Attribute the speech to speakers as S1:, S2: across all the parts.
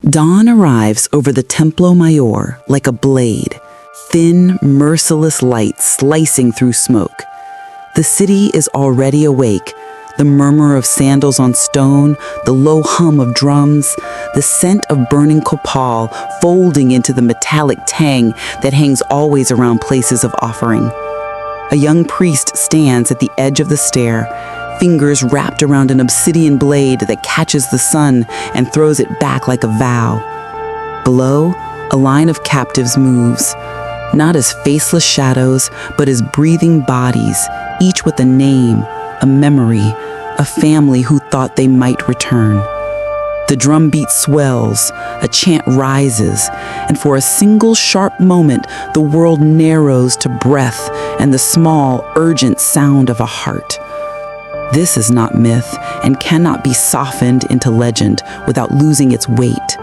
S1: Dawn arrives over the Templo Mayor like a blade, thin, merciless light slicing through smoke. The city is already awake, the murmur of sandals on stone, the low hum of drums, the scent of burning copal folding into the metallic tang that hangs always around places of offering. A young priest stands at the edge of the stair, fingers wrapped around an obsidian blade that catches the sun and throws it back like a vow. Below, a line of captives moves, not as faceless shadows, but as breathing bodies, each with a name, a memory, a family who thought they might return. The drumbeat swells, a chant rises, and for a single sharp moment, the world narrows to breath and the small, urgent sound of a heart. This is not myth and cannot be softened into legend without losing its weight.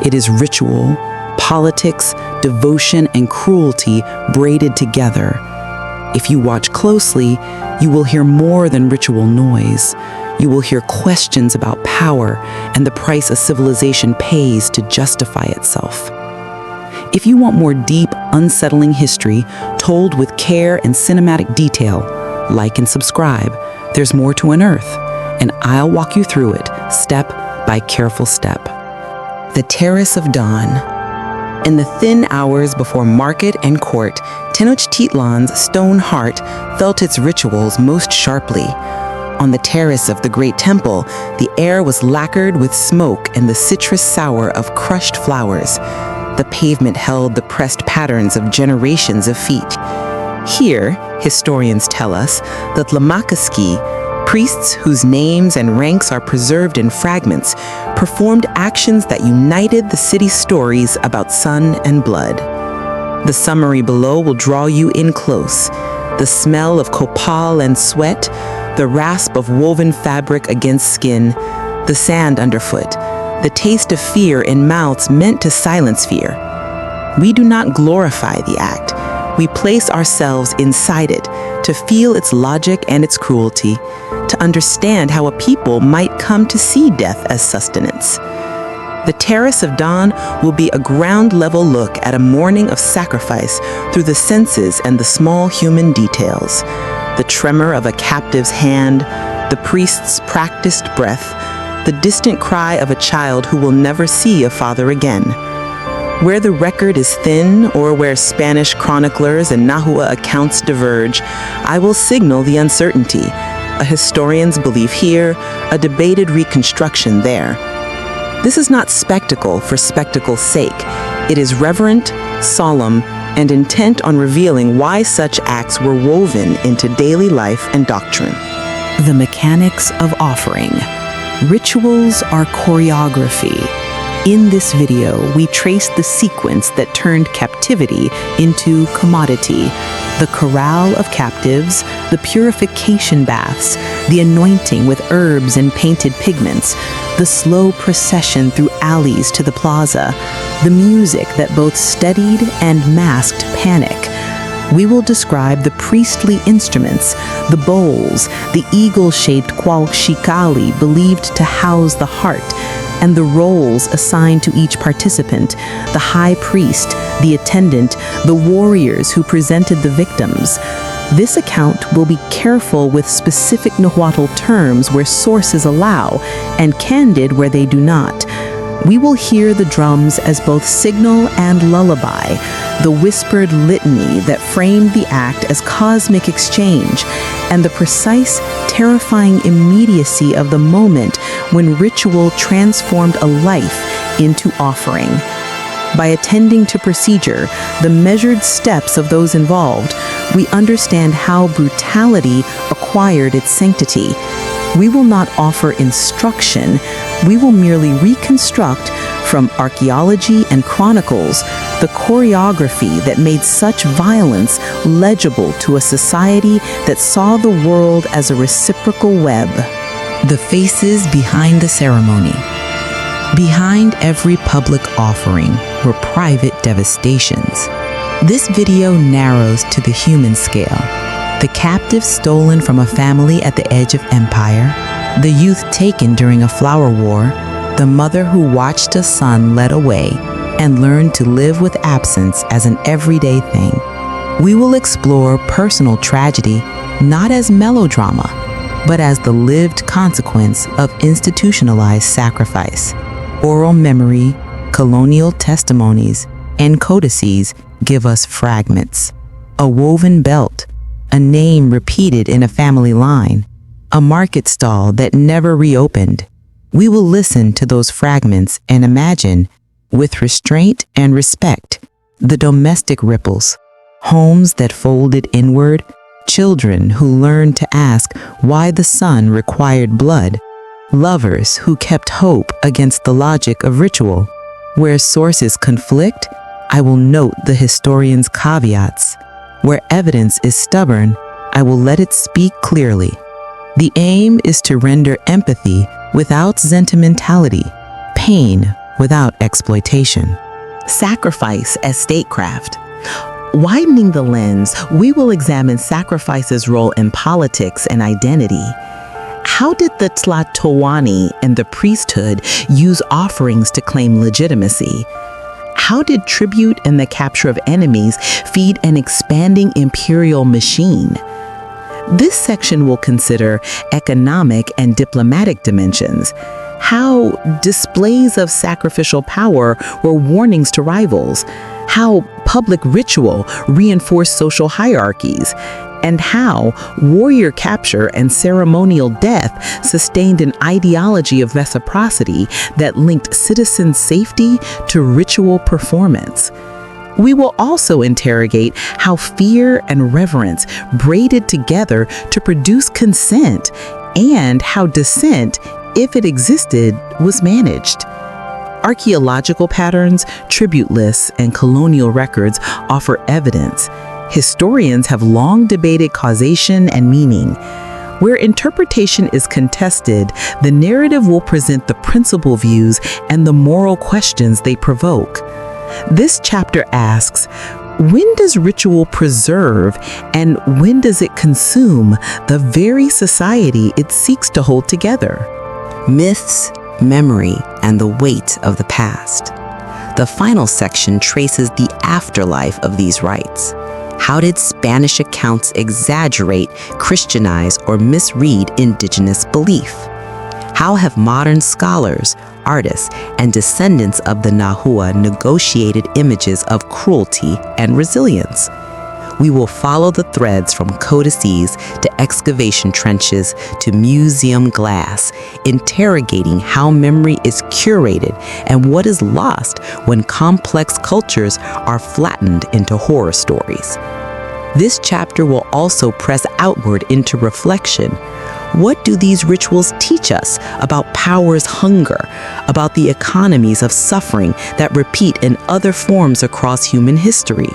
S1: It is ritual, politics, devotion, and cruelty braided together. If you watch closely, you will hear more than ritual noise. You will hear questions about power and the price a civilization pays to justify itself. If you want more deep, unsettling history told with care and cinematic detail, like and subscribe. There's more to unearth, and I'll walk you through it, step by careful step. The Terrace of Dawn. In the thin hours before market and court, Tenochtitlan's stone heart felt its rituals most sharply. On the terrace of the great temple, the air was lacquered with smoke and the citrus sour of crushed flowers. The pavement held the pressed patterns of generations of feet. Here, historians tell us, the Tlamakaski, priests whose names and ranks are preserved in fragments, performed actions that united the city's stories about sun and blood. The summary below will draw you in close. The smell of copal and sweat, the rasp of woven fabric against skin, the sand underfoot, the taste of fear in mouths meant to silence fear. We do not glorify the act. We place ourselves inside it to feel its logic and its cruelty, to understand how a people might come to see death as sustenance. The Terrace of Dawn will be a ground-level look at a morning of sacrifice through the senses and the small human details. The tremor of a captive's hand, the priest's practiced breath, the distant cry of a child who will never see a father again. Where the record is thin, or where Spanish chroniclers and Nahua accounts diverge, I will signal the uncertainty. A historian's belief here, a debated reconstruction there. This is not spectacle for spectacle's sake. It is reverent, solemn, and intent on revealing why such acts were woven into daily life and doctrine.
S2: The mechanics of offering. Rituals are choreography. In this video, we trace the sequence that turned captivity into commodity. The corral of captives, the purification baths, the anointing with herbs and painted pigments, the slow procession through alleys to the plaza, the music that both steadied and masked panic. We will describe the priestly instruments, the bowls, the eagle-shaped qualxicali believed to house the heart, and the roles assigned to each participant, the high priest, the attendant, the warriors who presented the victims. This account will be careful with specific Nahuatl terms where sources allow, and candid where they do not. We will hear the drums as both signal and lullaby, the whispered litany that framed the act as cosmic exchange, and the precise, terrifying immediacy of the moment when ritual transformed a life into offering. By attending to procedure, the measured steps of those involved, we understand how brutality acquired its sanctity. We will not offer instruction, we will merely reconstruct from archaeology and chronicles the choreography that made such violence legible to a society that saw the world as a reciprocal web.
S1: The faces behind the ceremony. Behind every public offering were private devastations. This video narrows to the human scale. The captive stolen from a family at the edge of empire, the youth taken during a flower war,
S2: the mother who watched a son led away and learned to live with absence as an everyday thing. We will explore personal tragedy not as melodrama, but as the lived consequence of institutionalized sacrifice. Oral memory, colonial testimonies, and codices give us fragments. A woven belt, a name repeated in a family line, a market stall that never reopened. We will listen to those fragments and imagine, with restraint and respect, the domestic ripples, homes that folded inward, children who learned to ask why the sun required blood, lovers who kept hope against the logic of ritual. Where sources conflict, I will note the historian's caveats. Where evidence is stubborn, I will let it speak clearly. The aim is to render empathy without sentimentality, pain without exploitation.
S1: Sacrifice as statecraft. Widening the lens, we will examine sacrifice's role in politics and identity. How did the Tlatoani and the priesthood use offerings to claim legitimacy? How did tribute and the capture of enemies feed an expanding imperial machine? This section will consider economic and diplomatic dimensions, how displays of sacrificial power were warnings to rivals, how public ritual reinforced social hierarchies, and how warrior capture and ceremonial death sustained an ideology of reciprocity that linked citizen safety to ritual performance. We will also interrogate how fear and reverence braided together to produce consent, and how dissent, if it existed, was managed. Archaeological patterns, tribute lists, and colonial records offer evidence. Historians have long debated causation and meaning. Where interpretation is contested, the narrative will present the principal views and the moral questions they provoke. This chapter asks, when does ritual preserve and when does it consume the very society it seeks to hold together?
S2: Myths, memory, and the weight of the past. The final section traces the afterlife of these rites. How did Spanish accounts exaggerate, Christianize, or misread indigenous belief? How have modern scholars, artists, and descendants of the Nahua negotiated images of cruelty and resilience? We will follow the threads from codices to excavation trenches to museum glass, interrogating how memory is curated and what is lost when complex cultures are flattened into horror stories. This chapter will also press outward into reflection. What do these rituals teach us about power's hunger, about the economies of suffering that repeat in other forms across human history?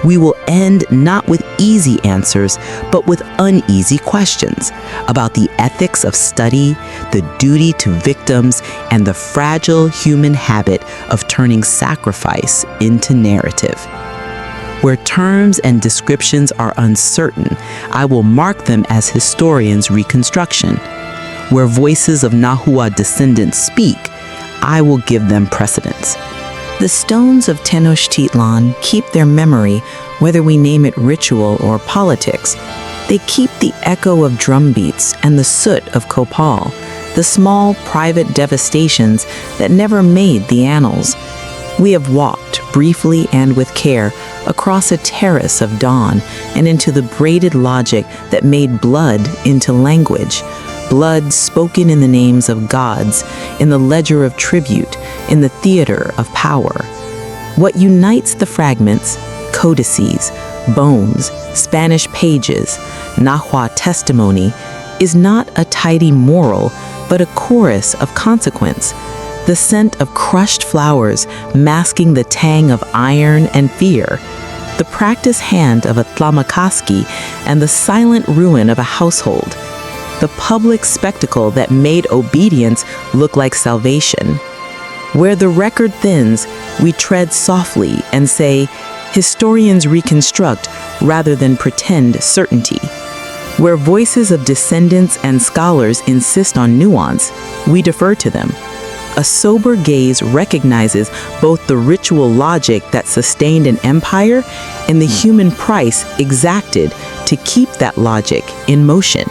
S2: We will end not with easy answers, but with uneasy questions about the ethics of study, the duty to victims, and the fragile human habit of turning sacrifice into narrative. Where terms and descriptions are uncertain, I will mark them as historians' reconstruction. Where voices of Nahua descendants speak, I will give them precedence. The stones of Tenochtitlan keep their memory, whether we name it ritual or politics. They keep the echo of drumbeats and the soot of copal, the small private devastations that never made the annals. We have walked, briefly and with care, across a terrace of dawn and into the braided logic that made blood into language. Blood spoken in the names of gods, in the ledger of tribute, in the theater of power. What unites the fragments, codices, bones, Spanish pages, Nahua testimony, is not a tidy moral, but a chorus of consequence. The scent of crushed flowers masking the tang of iron and fear. The practiced hand of a Tlamakaski and the silent ruin of a household. The public spectacle that made obedience look like salvation. Where the record thins, we tread softly and say, historians reconstruct rather than pretend certainty. Where voices of descendants and scholars insist on nuance, we defer to them. A sober gaze recognizes both the ritual logic that sustained an empire and the human price exacted to keep that logic in motion.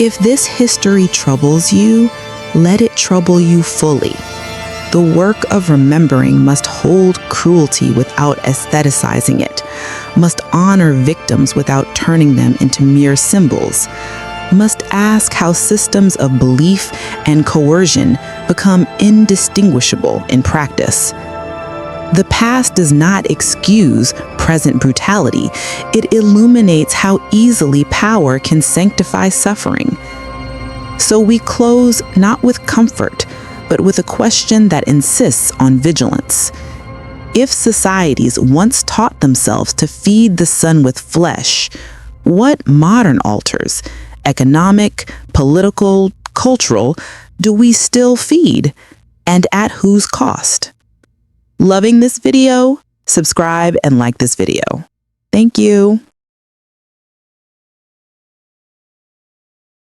S2: If this history troubles you, let it trouble you fully. The work of remembering must hold cruelty without aestheticizing it, must honor victims without turning them into mere symbols, must ask how systems of belief and coercion become indistinguishable in practice. The past does not excuse present brutality. It illuminates how easily power can sanctify suffering. So we close not with comfort, but with a question that insists on vigilance. If societies once taught themselves to feed the sun with flesh, what modern altars, economic, political, cultural, do we still feed, and at whose cost? Loving this video? Subscribe and like this video. Thank you.